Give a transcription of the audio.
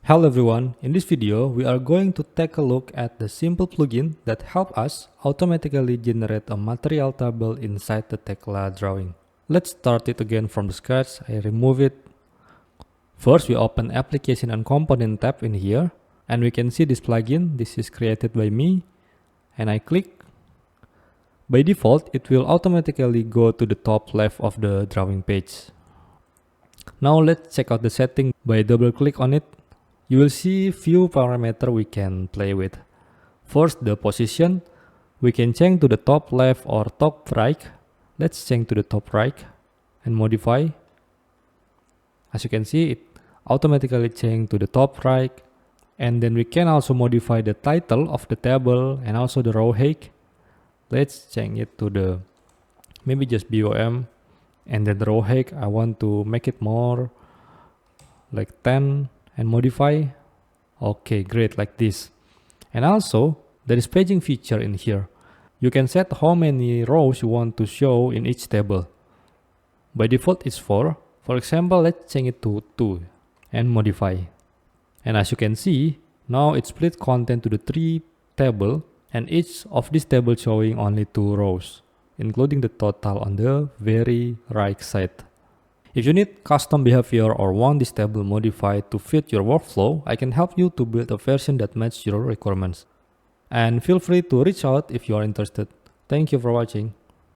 Hello everyone, in this video we are going to take a look at the simple plugin that help us automatically generate a material table inside the Tekla drawing. Let's start it again from the scratch. I remove it. First we open application and component tab in here and we can see this plugin. This is created by me and I click. By default it will automatically go to the top left of the drawing page. Now let's check out the setting by double click on it. You will see few parameters we can play with. First, the position. We can change to the top left or top right. Let's change to the top right and modify. As you can see, it automatically changed to the top right. And then we can also modify the title of the table and also the row height. Let's change it to the maybe just BOM. And then the row height, I want to make it more like 10. And modify. Okay, great, like this. And also there is paging feature in here. You can set how many rows you want to show in each table. By default it's 4. For example, let's change it to 2 and modify. And as you can see, now it split content to the 3 table and each of these tables showing only 2 rows, including the total on the very right side. If you need custom behavior or want this table modified to fit your workflow, I can help you to build a version that matches your requirements. And feel free to reach out if you are interested. Thank you for watching.